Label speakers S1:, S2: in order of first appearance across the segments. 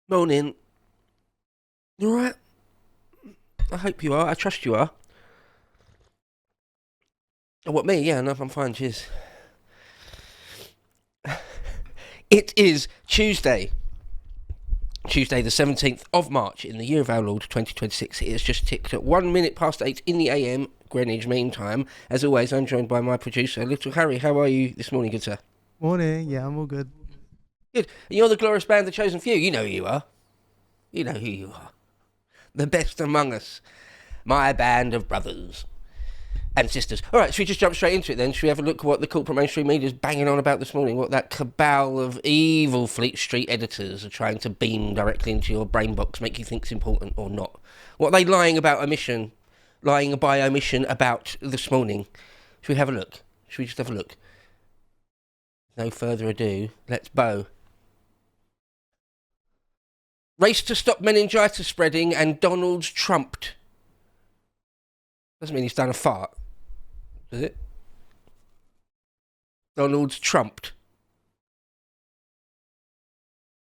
S1: Morning. You alright? I hope you are. I trust you are. Oh, what, me? Yeah, no, I'm fine, cheers. It is Tuesday. Tuesday, the 17th of March, in the year of our Lord 2026. It has just ticked at 1 minute past 8 in the AM, Greenwich Mean Time. As always, I'm joined by my producer, Little Harry. How are you this morning, good sir?
S2: Morning. Yeah, I'm all good.
S1: Good. And you're the glorious band, The Chosen Few. You know who you are. You know who you are. The best among us. My band of brothers and sisters. All right, should we just jump straight into it then? Should we have a look at what the corporate mainstream media is banging on about this morning? What that cabal of evil Fleet Street editors are trying to beam directly into your brain box, make you think it's important or not? What are they lying by omission about this morning? Should we have a look? Should we just have a look? No further ado, let's Beau. Race to stop meningitis spreading and Donald's trumped. Doesn't mean he's done a fart, does it? Donald's trumped.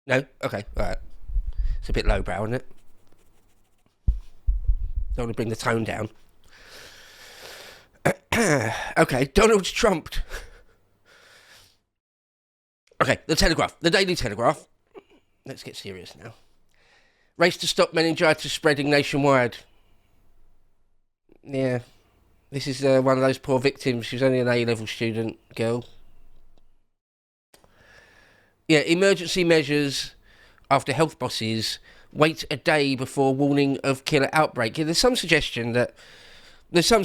S1: No? Okay, alright. It's a bit lowbrow, isn't it? Don't want to bring the tone down. Okay, Donald's trumped. Okay, the Telegraph. The Daily Telegraph. Let's get serious now. Race to stop meningitis spreading nationwide. Yeah. This is one of those poor victims. She was only an A-level student girl. Yeah, emergency measures after health bosses wait a day before warning of killer outbreak. Yeah, there's some suggestion that there was some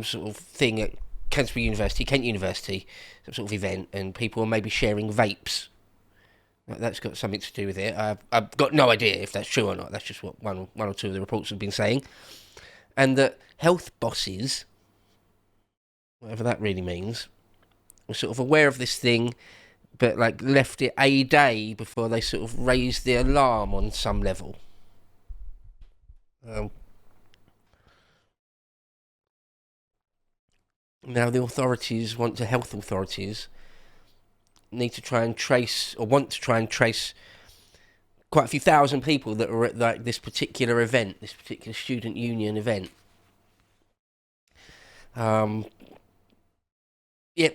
S1: sort of thing at Kent University, some sort of event, and people were maybe sharing vapes. That's got something to do with it. I've got no idea if that's true or not. That's just what one or two of the reports have been saying. And that health bosses, whatever that really means, were sort of aware of this thing, but like left it a day before they sort of raised the alarm on some level. Now the health authorities need to try and trace, or want to try and trace, quite a few thousand people that were at like this particular event, this particular student union event. Yep,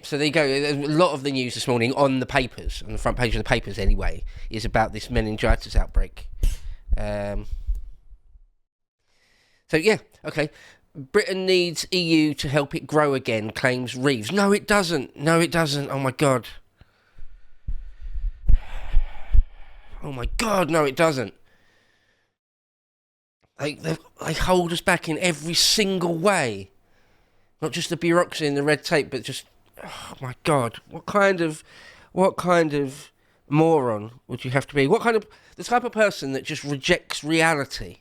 S1: so there you go. A lot of the news this morning on the papers, on the front page of the papers anyway, is about this meningitis outbreak. So yeah, okay. Britain needs EU to help it grow again, claims Reeves. No, it doesn't. No, it doesn't. Oh my God. Oh my God, no, it doesn't. They hold us back in every single way. Not just the bureaucracy and the red tape, but just, oh my God, what kind of moron would you have to be? The type of person that just rejects reality,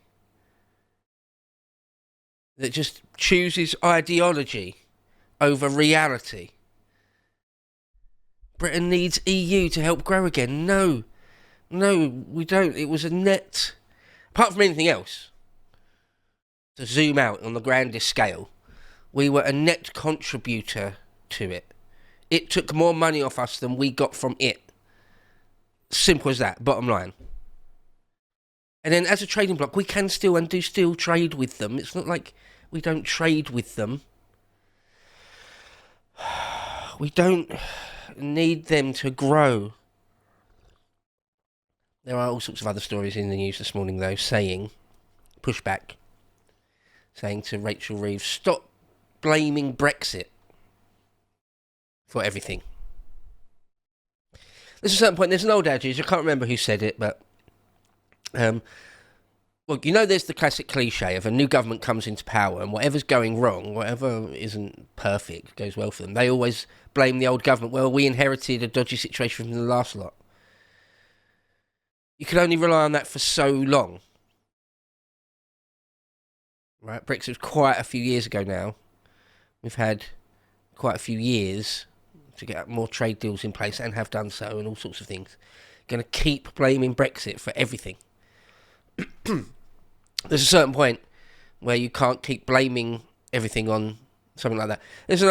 S1: that just chooses ideology over reality. Britain needs EU to help grow again. No, we don't. It was a net, apart from anything else, to zoom out on the grandest scale, we were a net contributor to it. It took more money off us than we got from it. Simple as that, bottom line. And then as a trading bloc, we can still and do still trade with them. It's not like we don't trade with them. We don't need them to grow. There are all sorts of other stories in the news this morning, though, saying to Rachel Reeves, stop blaming Brexit for everything. There's a certain point, there's an old adage, I can't remember who said it, but well, you know, there's the classic cliche of a new government comes into power and whatever's going wrong, whatever isn't perfect, goes well for them. They always blame the old government. Well, we inherited a dodgy situation from the last lot. You can only rely on that for so long. Right, Brexit was quite a few years ago now. We've had quite a few years to get more trade deals in place and have done so and all sorts of things. Going to keep blaming Brexit for everything. There's a certain point where you can't keep blaming everything on something like that. There's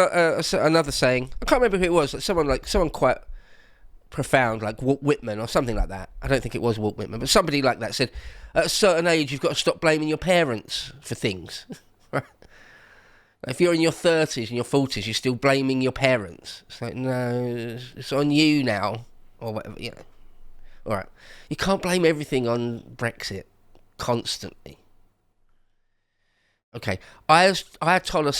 S1: another saying. I can't remember who it was. Someone quite profound, like Walt Whitman or something like that. I don't think it was Walt Whitman, but somebody like that said, at a certain age, you've got to stop blaming your parents for things. If you're in your 30s and your 40s, you're still blaming your parents. It's like, no, it's on you now, or whatever, you know. All right. You can't blame everything on Brexit constantly. Okay. The Ayatollah's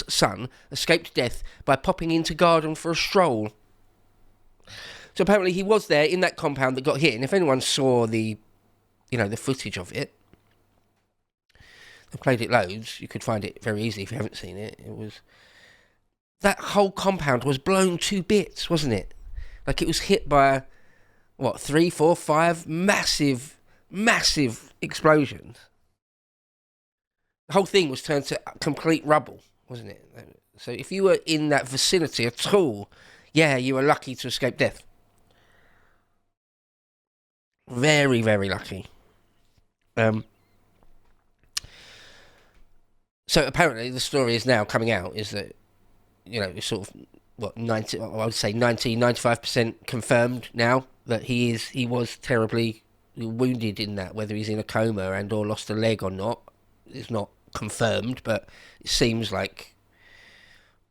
S1: son escaped death by popping into garden for a stroll. So apparently he was there in that compound that got hit. And if anyone saw the footage of it, I played it loads. You could find it very easily if you haven't seen it. That whole compound was blown to bits, wasn't it? Like it was hit by, 3, 4, 5 massive, massive explosions. The whole thing was turned to complete rubble, wasn't it? So if you were in that vicinity at all, yeah, you were lucky to escape death. Very, very lucky. So apparently the story is now coming out is that, it's sort of, 90, I would say 95% confirmed now that he was terribly wounded in that, whether he's in a coma and or lost a leg or not. It's not confirmed, but it seems like,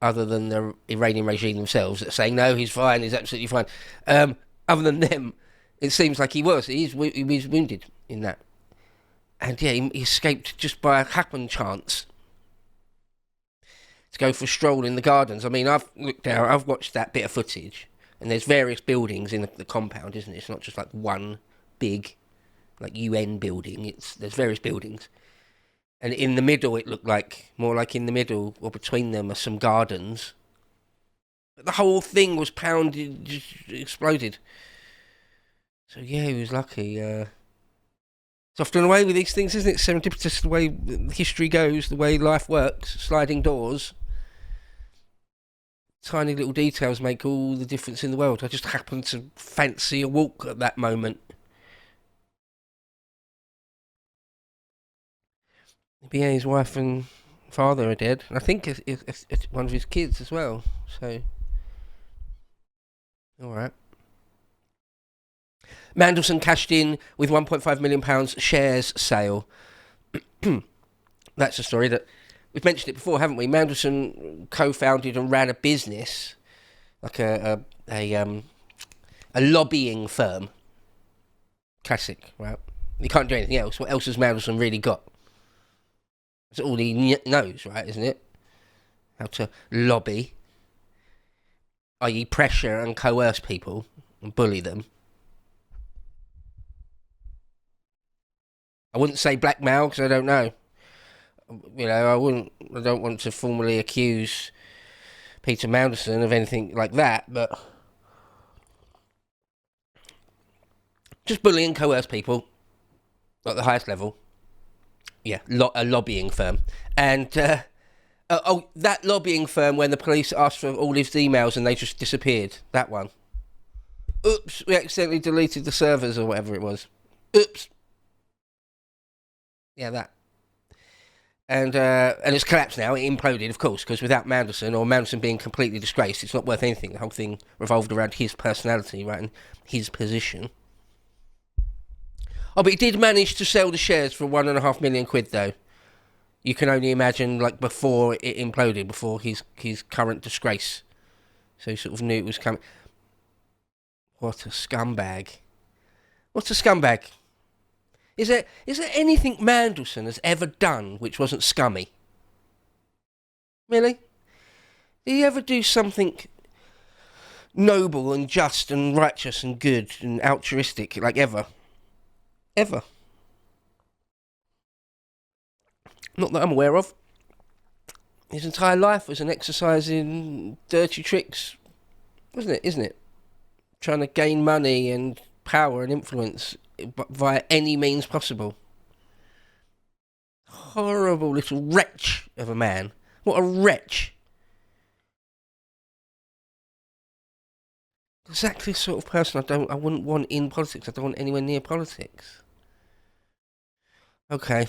S1: other than the Iranian regime themselves that are saying, no, he's fine, he's absolutely fine. Other than them, it seems like he was wounded in that. And yeah, he escaped just by a happen chance to go for a stroll in the gardens. I mean, I've watched that bit of footage, and there's various buildings in the compound, isn't it? It's not just like one big, like UN building. There's various buildings. And in the middle, it looked more like in the middle or between them are some gardens. But the whole thing was pounded, just exploded. So yeah, he was lucky. It's often the way with these things, isn't it? Serendipitous, the way history goes, the way life works, sliding doors. Tiny little details make all the difference in the world. I just happened to fancy a walk at that moment. Yeah, his wife and father are dead. And I think it's one of his kids as well. So, alright. Mandelson cashed in with £1.5 million shares sale. That's a story that we've mentioned it before, haven't we? Mandelson co-founded and ran a business, like a lobbying firm. Classic, right? He can't do anything else. What else has Mandelson really got? That's all he knows, right? Isn't it? How to lobby, i.e., pressure and coerce people and bully them. I wouldn't say blackmail because I don't know. I don't want to formally accuse Peter Mandelson of anything like that, but just bully and coerce people at the highest level. Yeah, a lobbying firm. And, that lobbying firm when the police asked for all his emails and they just disappeared. That one. Oops, we accidentally deleted the servers or whatever it was. Oops. Yeah, that. And it's collapsed now. It imploded, of course, because without Mandelson being completely disgraced, it's not worth anything. The whole thing revolved around his personality, right, and his position. Oh, but he did manage to sell the shares for £1.5 million, though. You can only imagine, before it imploded, before his current disgrace. So he sort of knew it was coming. What a scumbag. What a scumbag. Is there anything Mandelson has ever done which wasn't scummy? Really? Did he ever do something noble and just and righteous and good and altruistic, ever? Ever. Not that I'm aware of. His entire life was an exercise in dirty tricks, isn't it? Trying to gain money and power and influence via any means possible. Horrible little wretch of a man. What a wretch. Exactly the sort of person I wouldn't want in politics. I don't want anywhere near politics. Okay.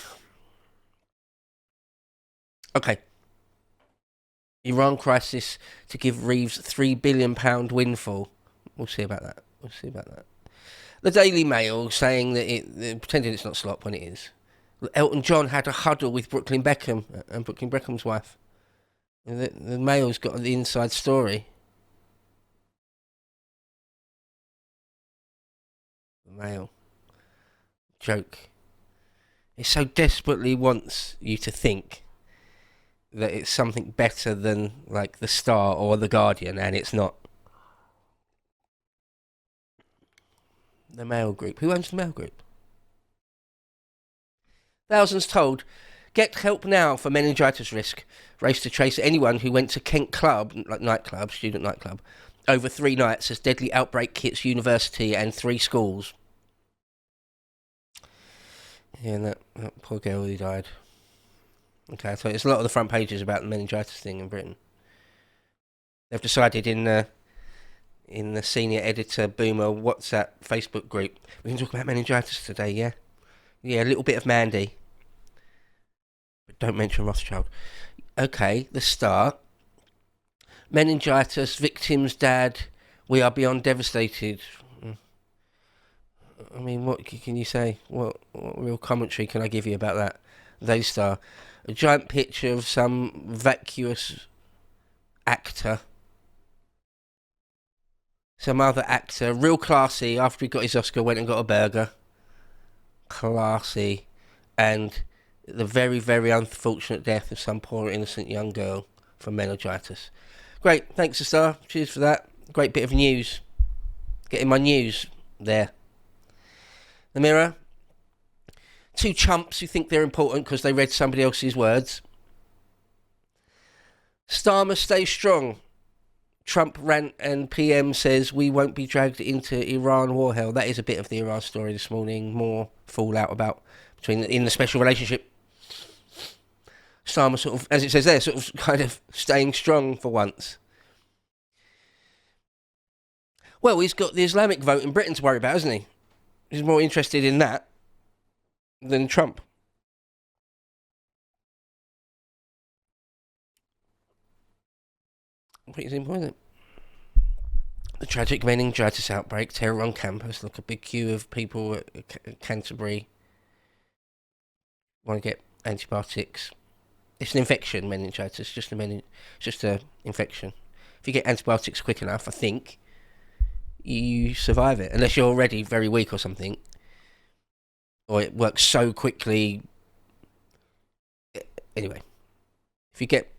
S1: Iran crisis to give Reeves £3 billion windfall. We'll see about that. The Daily Mail saying that pretending it's not slop when it is. Elton John had a huddle with Brooklyn Beckham and Brooklyn Beckham's wife. The Mail's got the inside story. The Mail. Joke. It so desperately wants you to think that it's something better than like The Star or The Guardian, and it's not. The Mail Group. Who owns the Mail Group? Thousands told, get help now for meningitis risk. Race to trace anyone who went to Kent Club, like nightclub, student nightclub, over 3 nights as deadly outbreak hits university and 3 schools. Yeah, and that poor girl who died. Okay, so it's a lot of the front pages about the meningitis thing in Britain. They've decided in the senior editor Boomer WhatsApp Facebook group, we can talk about meningitis today, yeah? Yeah, a little bit of Mandy. But don't mention Rothschild. Okay, The Star. Meningitis, victim's dad, we are beyond devastated. I mean, what can you say? What real commentary can I give you about that? The Star. A giant picture of some vacuous actor. Some other actor, real classy, after he got his Oscar, went and got a burger. Classy. And the very, very unfortunate death of some poor innocent young girl from meningitis. Great, thanks The Star. Cheers for that. Great bit of news. Getting my news there. The Mirror. 2 chumps who think they're important because they read somebody else's words. Starmer stays strong. Trump rant and PM says we won't be dragged into Iran war hell. That is a bit of the Iran story this morning. More fallout in the special relationship. Starmer sort of, as it says there, sort of kind of staying strong for once. Well, he's got the Islamic vote in Britain to worry about, hasn't he? He's more interested in that than Trump. Pretty simple, isn't it? The tragic meningitis outbreak, terror on campus. Look, a big queue of people at Canterbury want to get antibiotics. It's an infection, meningitis. Just a infection. If you get antibiotics quick enough, I think you survive it, unless you're already very weak or something, or it works so quickly. Anyway, if you get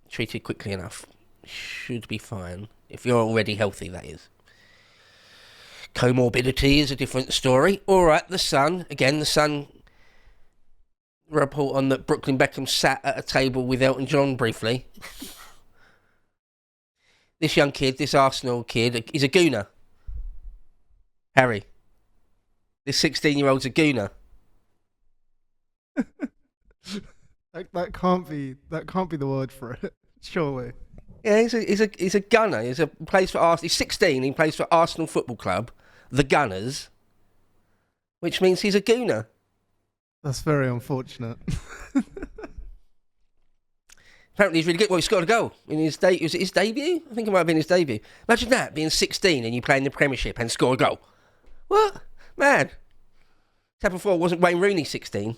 S1: treated quickly enough, should be fine. If you're already healthy, that is. Comorbidity is a different story. All right, The Sun. Again, The Sun report on that Brooklyn Beckham sat at a table with Elton John briefly. This young kid, this Arsenal kid, is a gooner. Harry. This 16-year-old's a gooner.
S2: That can't be the word for it, surely.
S1: Yeah, he's a gunner. He plays for Arsenal. He's 16. He plays for Arsenal Football Club, the Gunners, which means he's a gooner.
S2: That's very unfortunate.
S1: Apparently he's really good. Well, he scored a goal in was it his debut? I think it might have been his debut. Imagine that, being 16 and you play in the Premiership and score a goal. What? Mad. It's happened before. Wasn't Wayne Rooney 16?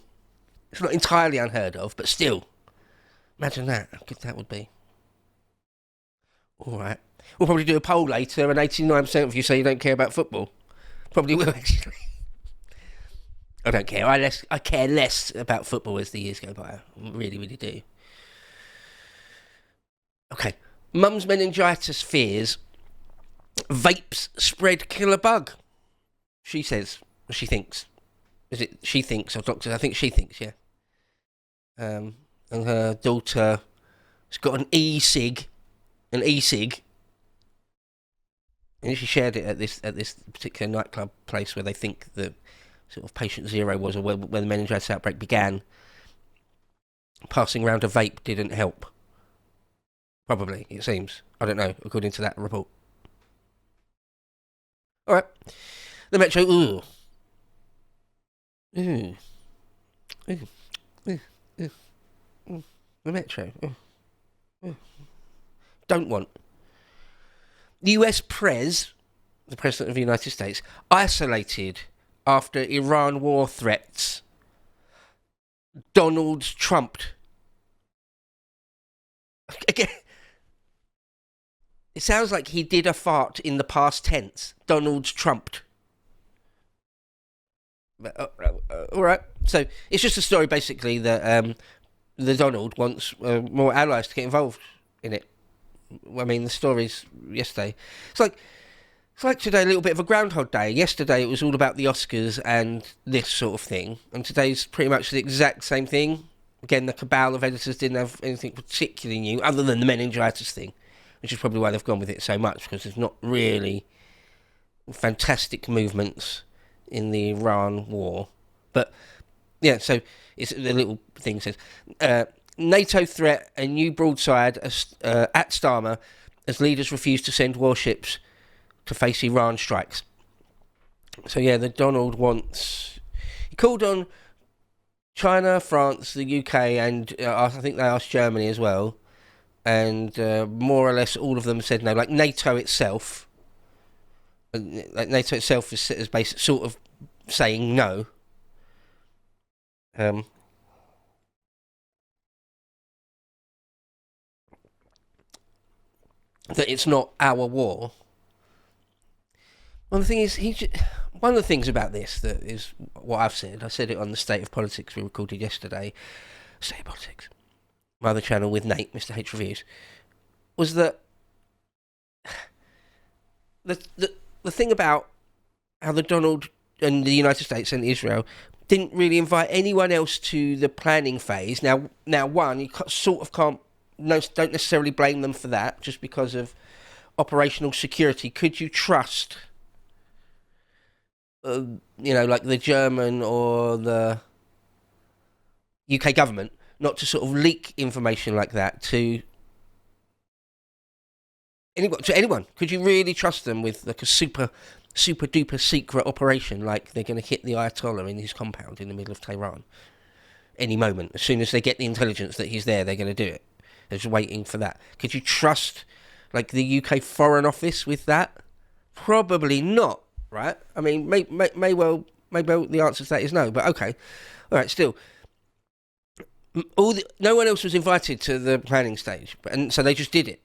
S1: It's not entirely unheard of, but still. Imagine that. How good that would be. All right. We'll probably do a poll later, and 89% of you say you don't care about football. Probably will, actually. I don't care. I care less about football as the years go by. I really, really do. Okay. Mum's meningitis fears vapes spread killer bug. She says. She thinks. Is it she thinks or doctors? I think she thinks, yeah. And her daughter has got an e-cig. And she shared it at this particular nightclub place where they think the sort of patient zero was, or where the meningitis outbreak began. Passing around a vape didn't help. Probably, it seems. I don't know, according to that report. All right. The Metro. Ooh. Ooh. Ooh. Ooh. Ooh. Ooh. The Metro. Ooh. Ooh. don't want. The US the President of the United States, isolated after Iran war threats. Donald Trumped. Again, it sounds like he did a fart in the past tense. Donald Trumped. All right. So it's just a story, basically, that the Donald wants more allies to get involved in it. I mean, the stories yesterday. It's like today, a little bit of a Groundhog Day. Yesterday, it was all about the Oscars and this sort of thing, and today's pretty much the exact same thing. Again, the cabal of editors didn't have anything particularly new, other than the meningitis thing, which is probably why they've gone with it so much, because there's not really fantastic movements in the Iran war. But yeah, so it's the little thing says NATO threat a new broadside at Starmer as leaders refuse to send warships to face Iran strikes. So yeah, the Donald wants. He called on China, France, the UK, and I think they asked Germany as well, and more or less all of them said no. Like NATO itself, is basically sort of saying no. That it's not our war. Well, the thing is, one of the things about this that is what I've said. I said it on the State of Politics we recorded yesterday. State of Politics, my other channel with Nate, Mr. H Reviews, was that the thing about how the Donald and the United States and Israel didn't really invite anyone else to the planning phase. Now, one, you sort of can't, don't necessarily blame them for that, just because of operational security. Could you trust, like the German or the UK government not to sort of leak information like that to anyone? Could you really trust them with like a super duper secret operation, like they're going to hit the Ayatollah in his compound in the middle of Tehran any moment? As soon as they get the intelligence that he's there, they're going to do it. They're just waiting for that. Could you trust like the UK Foreign Office with that? Probably not, right? I mean, may well the answer to that is no, but okay. All right, still. No one else was invited to the planning stage, and so they just did it.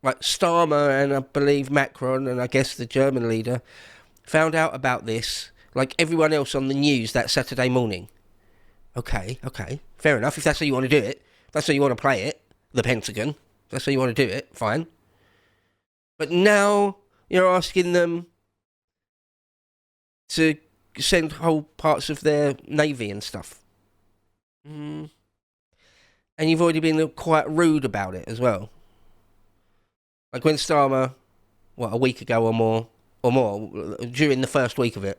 S1: Like Starmer and I believe Macron and I guess the German leader found out about this like everyone else on the news that Saturday morning. Okay, fair enough. If that's how you want to do it, if that's how you want to play it, the Pentagon, if that's how you want to do it, fine. But now you're asking them to send whole parts of their navy and stuff. And you've already been quite rude about it as well. Like when Starmer, a week ago or more, during the first week of it,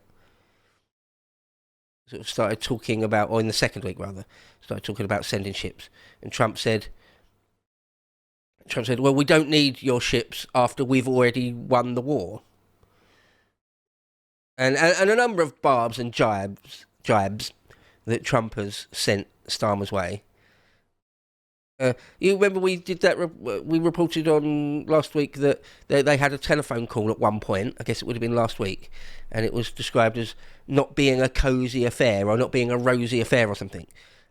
S1: sort of started talking about, or in the second week rather, started talking about sending ships. And Trump said, well, we don't need your ships after we've already won the war. And a number of barbs and jibes that Trump has sent Starmer's way. You remember we did that? We reported on last week that they had a telephone call at one point. I guess it would have been last week, and it was described as not being a cosy affair or not being a rosy affair or something,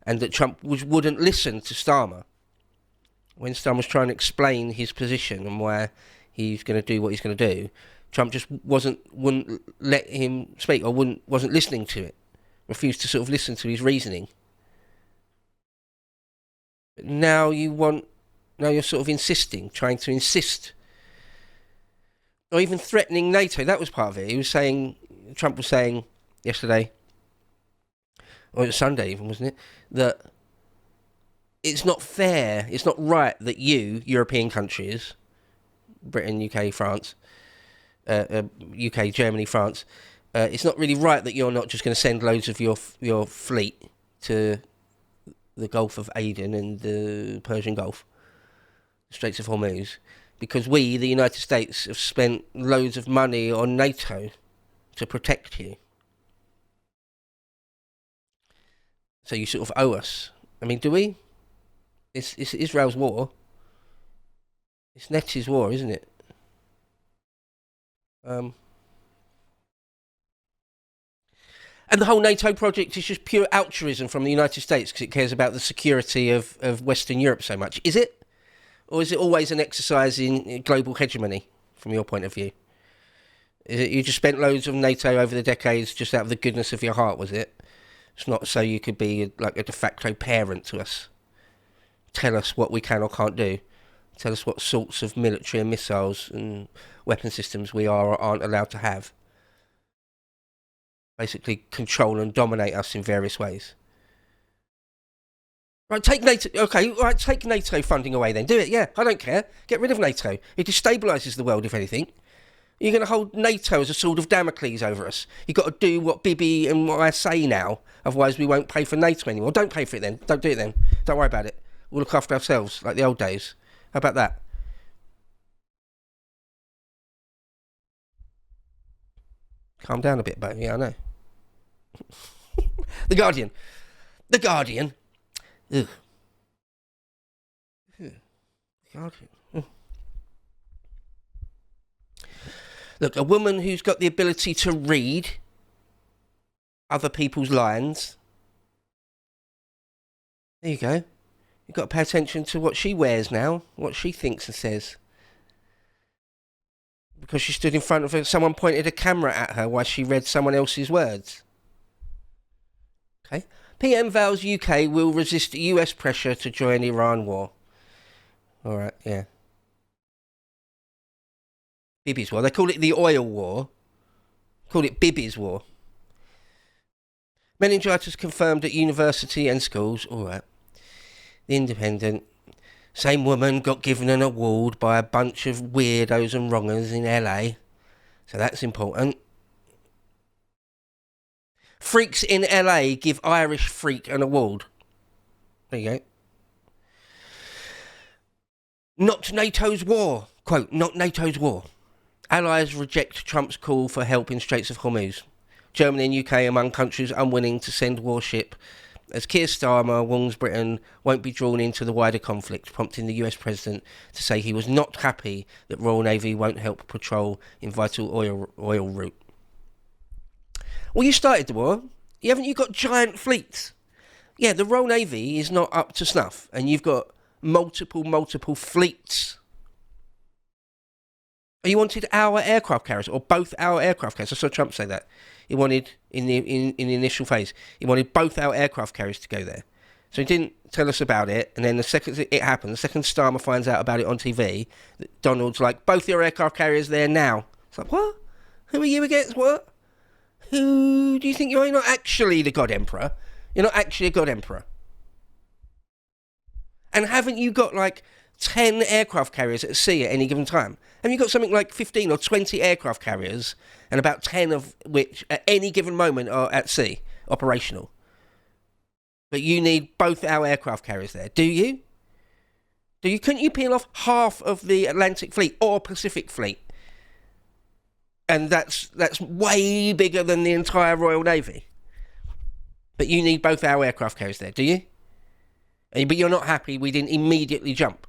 S1: and that Trump wouldn't listen to Starmer when Starmer was trying to explain his position and why he's going to do what he's going to do. Trump just wouldn't let him speak, or wasn't listening to it, refused to sort of listen to his reasoning. Now you're sort of trying to insist, or even threatening NATO. That was part of it. Trump was saying yesterday, or it was Sunday even, wasn't it, that it's not fair, it's not right that you, European countries, Britain, UK, France, UK, Germany, France, it's not really right that you're not just going to send loads of your fleet to the Gulf of Aden and the Persian Gulf, Straits of Hormuz, because we, the United States, have spent loads of money on NATO to protect you. So you sort of owe us. I mean, do we? It's Israel's war. It's Nettie's war, isn't it? And the whole NATO project is just pure altruism from the United States because it cares about the security of Western Europe so much. Is it? Or is it always an exercise in global hegemony, from your point of view? Is it you just spent loads of NATO over the decades just out of the goodness of your heart, was it? It's not so you could be like a de facto parent to us. Tell us what we can or can't do. Tell us what sorts of military and missiles and weapon systems we are or aren't allowed to have. Basically control and dominate us in various ways. Right, take NATO. Okay, right, take NATO funding away then. Do it, yeah. I don't care. Get rid of NATO. It destabilises the world, if anything. You're going to hold NATO as a sword of Damocles over us. You've got to do what Bibi and what I say now. Otherwise, we won't pay for NATO anymore. Don't pay for it then. Don't do it then. Don't worry about it. We'll look after ourselves, like the old days. How about that? Calm down a bit, Beau. Yeah, I know. The Guardian. The Guardian. Ugh. Guardian. Look, a woman who's got the ability to read other people's lines. There you go. You've got to pay attention to what she wears now, what she thinks and says. Because she stood in front of her, someone pointed a camera at her while she read someone else's words. Okay. PM vows UK will resist US pressure to join Iran war. Alright, yeah. Bibi's war. They call it the oil war. Call it Bibi's war. Meningitis confirmed at university and schools. Alright. The Independent. Same woman got given an award by a bunch of weirdos and wrongers in LA. So that's important. Freaks in LA give Irish freak an award. There you go. Not NATO's war. Quote, not NATO's war. Allies reject Trump's call for help in Straits of Hormuz. Germany and UK among countries unwilling to send warship, as Keir Starmer warns Britain won't be drawn into the wider conflict, prompting the US president to say he was not happy that Royal Navy won't help patrol in vital oil route. Well, you started the war. Haven't you got giant fleets? Yeah, the Royal Navy is not up to snuff, and you've got multiple fleets. You wanted our aircraft carriers, or both our aircraft carriers. I saw Trump say that. He wanted, in the initial phase, he wanted both our aircraft carriers to go there. So he didn't tell us about it, and then the second it happened, the second Starmer finds out about it on TV, Donald's like, both your aircraft carriers there now. It's like, what? Who are you against what? Who do you think you are? You're not actually the God Emperor. You're not actually a God Emperor. And haven't you got like 10 aircraft carriers at sea at any given time? Have you got something like 15 or 20 aircraft carriers, and about 10 of which at any given moment are at sea, operational? But you need both our aircraft carriers there, do you? Couldn't you peel off half of the Atlantic Fleet or Pacific Fleet? And that's way bigger than the entire Royal Navy. But you need both our aircraft carriers there, do you? But you're not happy we didn't immediately jump.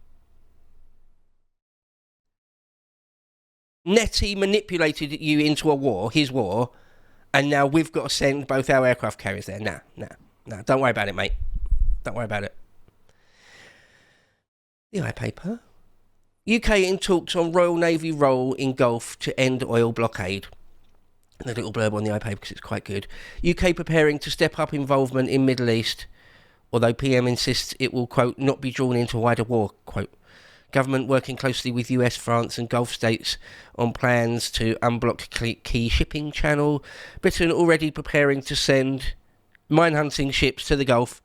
S1: Nettie manipulated you into a war, his war, and now we've got to send both our aircraft carriers there. No, don't worry about it, mate. Don't worry about it. The iPaper. UK in talks on Royal Navy role in Gulf to end oil blockade. And a little blurb on the iPaper because it's quite good. UK preparing to step up involvement in Middle East, although PM insists it will, quote, not be drawn into a wider war, quote. Government working closely with US, France and Gulf states on plans to unblock key shipping channel. Britain already preparing to send mine-hunting ships to the Gulf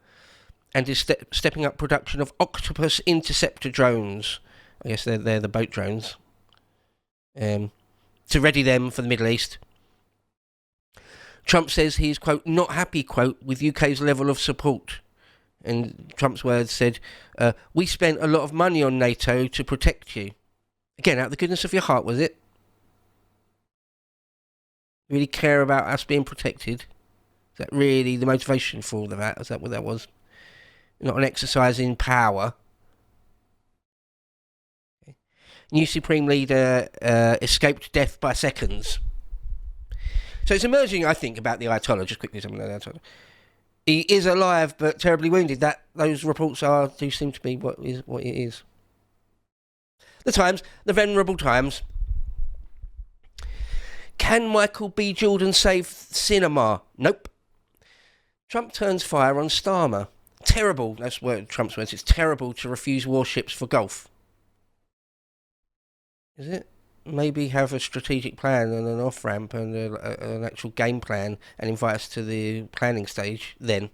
S1: and is stepping up production of Octopus interceptor drones. I guess they're the boat drones. To ready them for the Middle East. Trump says he's, quote, not happy, quote, with UK's level of support. And Trump's words said, we spent a lot of money on NATO to protect you. Again, out of the goodness of your heart, was it? You really care about us being protected? Is that really the motivation for all of that? Is that what that was? Not an exercise in power. Okay. New Supreme Leader escaped death by seconds. So it's emerging, I think, about the Ayatollah. Just quickly, something about the Ayatollah. He is alive but terribly wounded. Those reports do seem to be what it is. The Times, the venerable Times. Can Michael B. Jordan save cinema? Nope. Trump turns fire on Starmer. Terrible, that's Trump's words. It's terrible to refuse warships for golf. Is it? Maybe have a strategic plan and an off-ramp and an actual game plan and invite us to the planning stage then.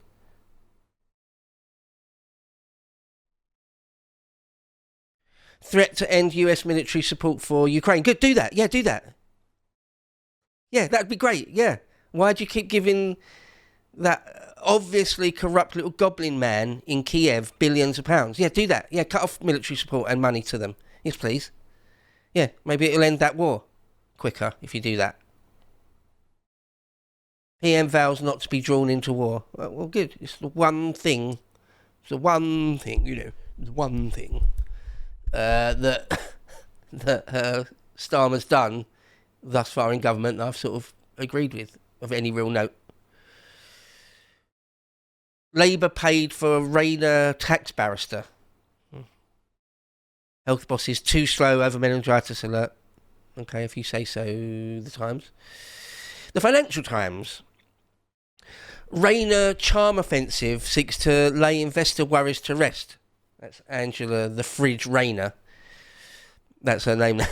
S1: Threat to end US military support for Ukraine. Good, do that. Yeah, do that. Yeah, that'd be great. Yeah. Why'd you keep giving that obviously corrupt little goblin man in Kiev billions of pounds? Yeah, do that. Yeah, cut off military support and money to them. Yes, please. Yeah, maybe it'll end that war quicker if you do that. PM vows not to be drawn into war. Well, good. It's the one thing. It's the one thing, the one thing that Starmer's done thus far in government that I've sort of agreed with, of any real note. Labour paid for Rayner tax barrister. Health bosses too slow over meningitis alert. Okay, if you say so, the Times. The Financial Times. Rayner charm offensive seeks to lay investor worries to rest. That's Angela the Fridge Rayner. That's her name now.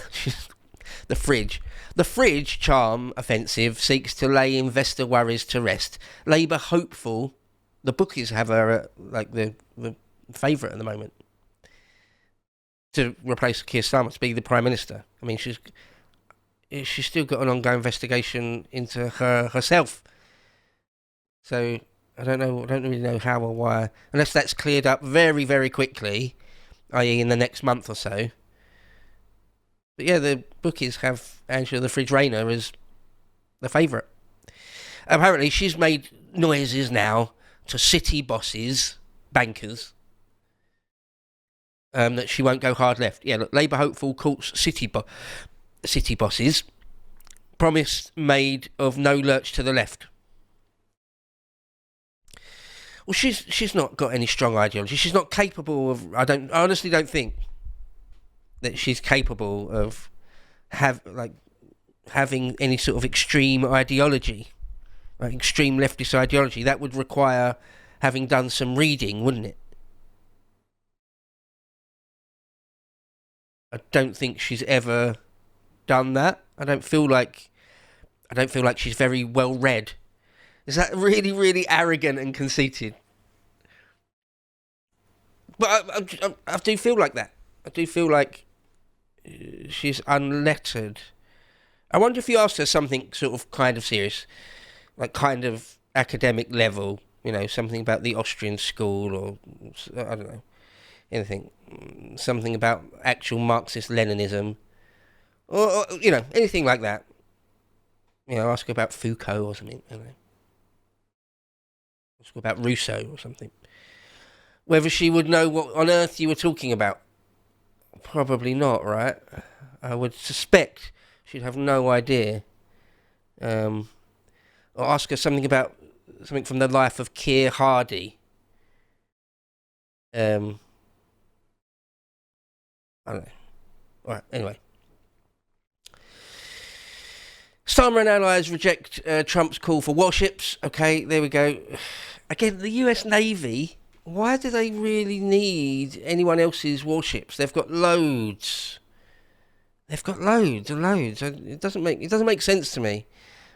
S1: The Fridge. The Fridge charm offensive seeks to lay investor worries to rest. Labour hopeful. The bookies have her like the favourite at the moment to replace Keir Starmer to be the Prime Minister. I mean, she's still got an ongoing investigation into herself. So I don't really know how or why, unless that's cleared up very, very quickly, i.e. in the next month or so. But yeah, the bookies have Angela the Fridge Rayner as the favourite. Apparently, she's made noises now to city bosses, bankers, that she won't go hard left. Yeah, look, Labour hopeful courts city bosses. Promise made of no lurch to the left. Well, she's not got any strong ideology. She's not capable of. I honestly don't think that she's capable of having any sort of extreme ideology, like extreme leftist ideology. That would require having done some reading, wouldn't it? I don't think she's ever done that. I don't feel like she's very well read. Is that really, really arrogant and conceited? But I do feel like that. I do feel like she's unlettered. I wonder if you asked her something sort of kind of serious, like kind of academic level, something about the Austrian school or, I don't know, anything. Something about actual Marxist-Leninism. Or anything like that. Ask her about Foucault or something. I don't know. Ask her about Rousseau or something. Whether she would know what on earth you were talking about. Probably not, right? I would suspect she'd have no idea. Or ask her something from the life of Keir Hardie. I don't know. Alright, anyway. Starmer and allies reject Trump's call for warships. Okay, there we go. Again, the US Navy, why do they really need anyone else's warships? They've got loads. They've got loads and loads. It doesn't make sense to me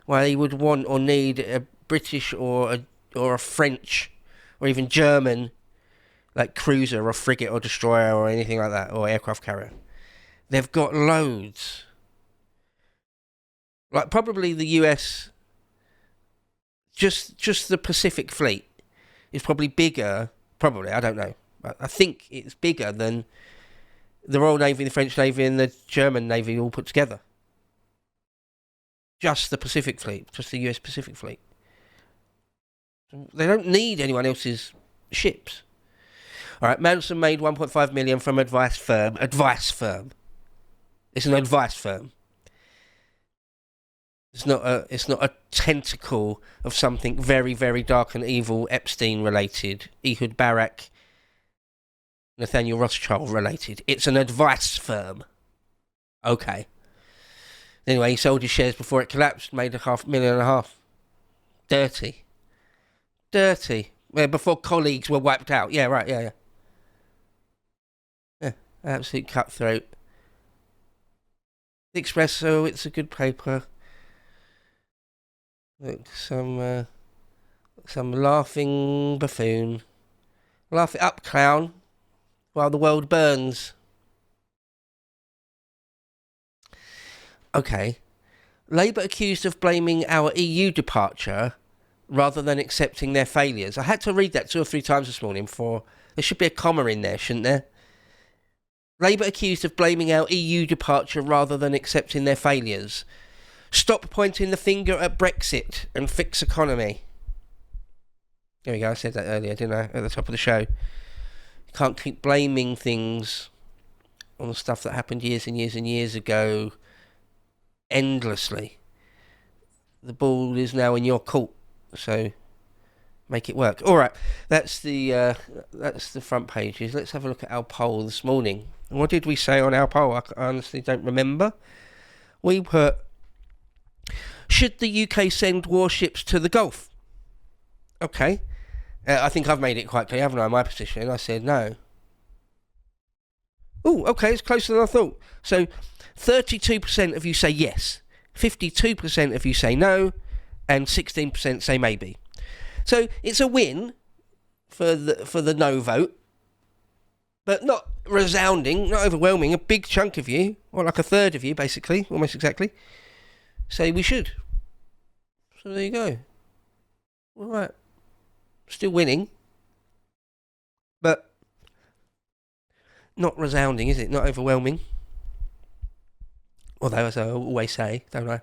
S1: why they would want or need a British or a French or even German like cruiser or frigate or destroyer or anything like that, or aircraft carrier. They've got loads. Like probably the US, just the Pacific Fleet is probably bigger. Probably, I don't know. But I think it's bigger than the Royal Navy, the French Navy, and the German Navy all put together. Just the Pacific Fleet, just the US Pacific Fleet. They don't need anyone else's ships. All right, Manson made 1.5 million from advice firm. It's an advice firm. It's not a tentacle of something very, very dark and evil, Epstein related, Ehud Barak, Nathaniel Rothschild related. It's an advice firm. Okay. Anyway, he sold his shares before it collapsed, made $500,000 and a half. Dirty. Before colleagues were wiped out. Yeah, right, yeah. Yeah, absolute cutthroat. The Expresso, it's a good paper. Look, some laughing buffoon. Laugh it up, clown, while the world burns. Okay. Labour accused of blaming our EU departure rather than accepting their failures. I had to read that 2 or 3 times this morning for... There should be a comma in there, shouldn't there? Labour accused of blaming our EU departure rather than accepting their failures. Stop pointing the finger at Brexit and fix economy. There we go, I said that earlier, didn't I? At the top of the show. You can't keep blaming things on the stuff that happened years and years and years ago endlessly. The ball is now in your court, so make it work. All right, that's the front pages. Let's have a look at our poll this morning. What did we say on our poll? I honestly don't remember. We put, should the UK send warships to the Gulf? Okay. I think I've made it quite clear, haven't I, my position? I said no. Oh, okay, it's closer than I thought. So 32% of you say yes, 52% of you say no, and 16% say maybe. So it's a win for the no vote, but not resounding, not overwhelming. A big chunk of you, or like a third of you, basically, almost exactly, say we should. So there you go. All right. Still winning, but not resounding, is it? Not overwhelming. Although, as I always say, don't I,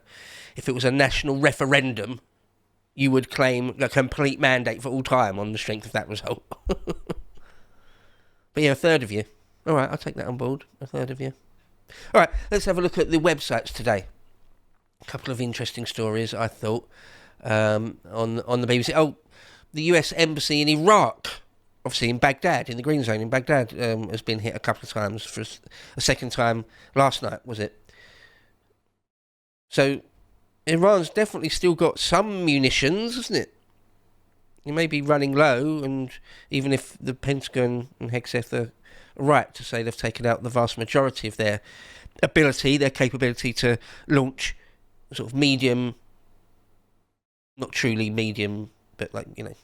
S1: if it was a national referendum, you would claim a complete mandate for all time on the strength of that result. But yeah, a third of you. All right, I'll take that on board. A third of you. All right, let's have a look at the websites today. A couple of interesting stories, I thought, on the BBC. Oh, the US Embassy in Iraq, obviously in Baghdad, in the Green Zone in Baghdad, has been hit a couple of times, for a second time last night, was it? So, Iran's definitely still got some munitions, hasn't it? It may be running low, and even if the Pentagon and Hegseth are right to say they've taken out the vast majority of their capability to launch sort of medium, not truly medium, but like, you know,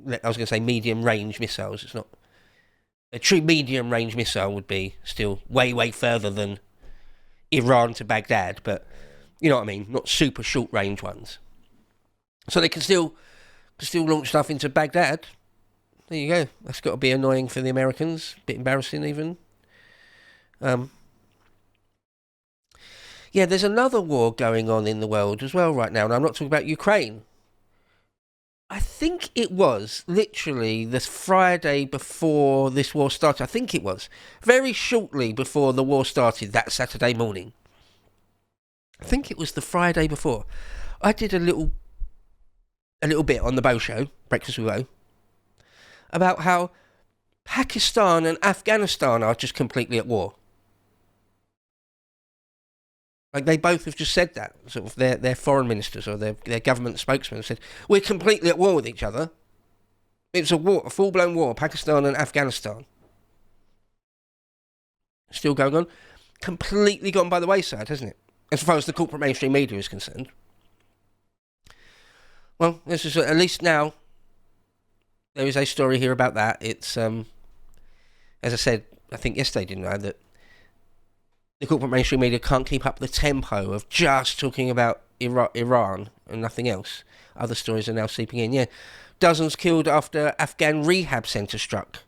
S1: I was going to say medium range missiles. It's not. A true medium range missile would be still way, way further than Iran to Baghdad, but you know what I mean? Not super short range ones. So they can still launch stuff into Baghdad. There you go. That's got to be annoying for the Americans. A bit embarrassing even. Yeah, there's another war going on in the world as well right now, and I'm not talking about Ukraine. I think it was literally the Friday before this war started. I think it was very shortly before the war started that Saturday morning. I think it was the Friday before. I did a little bit on the Beau show, Breakfast with Beau, about how Pakistan and Afghanistan are just completely at war. Like, they both have just said that. Sort of their foreign ministers or their government spokesmen have said, we're completely at war with each other. It's a war, a full-blown war, Pakistan and Afghanistan. Still going on. Completely gone by the wayside, hasn't it? As far as the corporate mainstream media is concerned. Well, this is at least now there is a story here about that. It's, as I said, I think yesterday, didn't I, that the corporate mainstream media can't keep up the tempo of just talking about Iran and nothing else. Other stories are now seeping in. Yeah, dozens killed after Afghan rehab centre struck.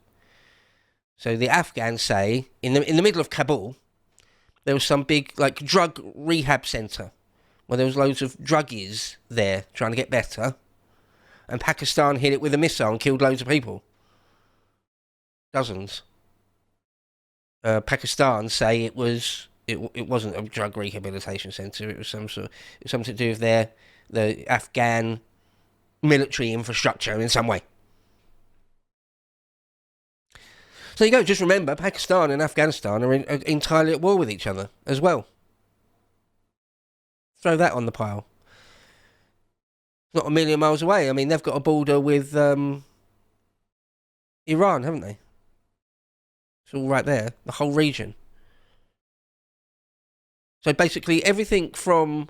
S1: So the Afghans say, in the middle of Kabul, there was some big like drug rehab centre where there was loads of druggies there trying to get better, and Pakistan hit it with a missile and killed loads of people. Dozens. Pakistan say it was it wasn't a drug rehabilitation centre. It was something to do with the Afghan military infrastructure in some way. So you go. Just remember, Pakistan and Afghanistan are entirely at war with each other as well. Throw that on the pile. Not a million miles away. I mean, they've got a border with Iran, haven't they? It's all right there, the whole region. So basically, everything from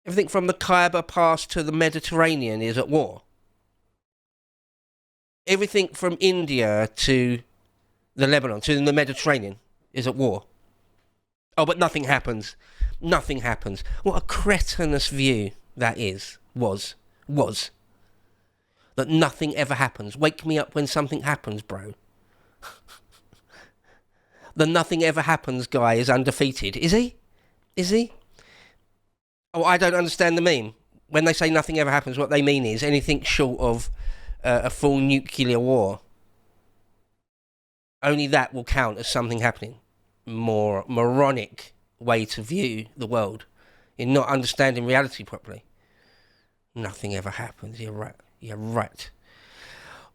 S1: the Khyber Pass to the Mediterranean is at war. Everything from India to the Lebanon to the Mediterranean is at war. Oh, but nothing happens. Nothing happens. What a cretinous view that was. That nothing ever happens. Wake me up when something happens, bro. The nothing ever happens guy is undefeated. Is he? Is he? Oh, I don't understand the meme. When they say nothing ever happens, what they mean is anything short of a full nuclear war. Only that will count as something happening. More moronic way to view the world. You're not understanding reality properly. Nothing ever happens. You're right. You're right.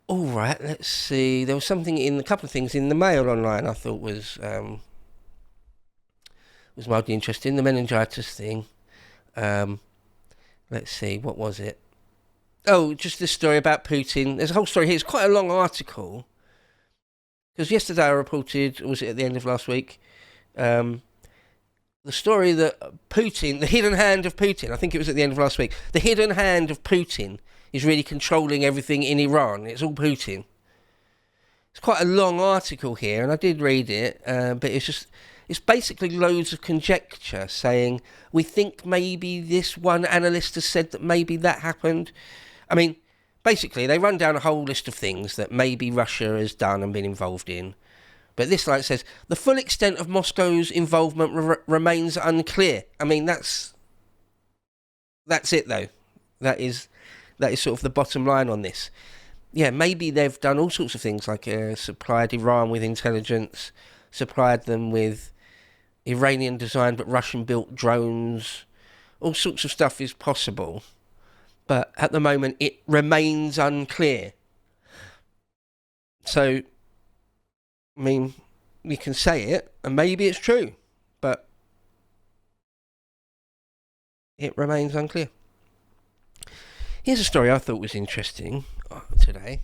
S1: All right, let's see. There was a couple of things in the Mail online I thought was mildly interesting. The meningitis thing. Let's see, what was it? Oh, just this story about Putin. There's a whole story here. It's quite a long article. Because yesterday I reported, or was it at the end of last week, the story that Putin, the hidden hand of Putin, I think it was at the end of last week, the hidden hand of Putin is really controlling everything in Iran. It's all Putin. It's quite a long article here, and I did read it, but it's basically loads of conjecture saying, we think maybe this one analyst has said that maybe that happened. I mean, basically, they run down a whole list of things that maybe Russia has done and been involved in. But this light says, the full extent of Moscow's involvement remains unclear. I mean, that's it, though. That is sort of the bottom line on this. Yeah, maybe they've done all sorts of things, like supplied Iran with intelligence, supplied them with Iranian-designed but Russian-built drones. All sorts of stuff is possible. But at the moment, it remains unclear. So, I mean, we can say it, and maybe it's true, but it remains unclear. Here's a story I thought was interesting today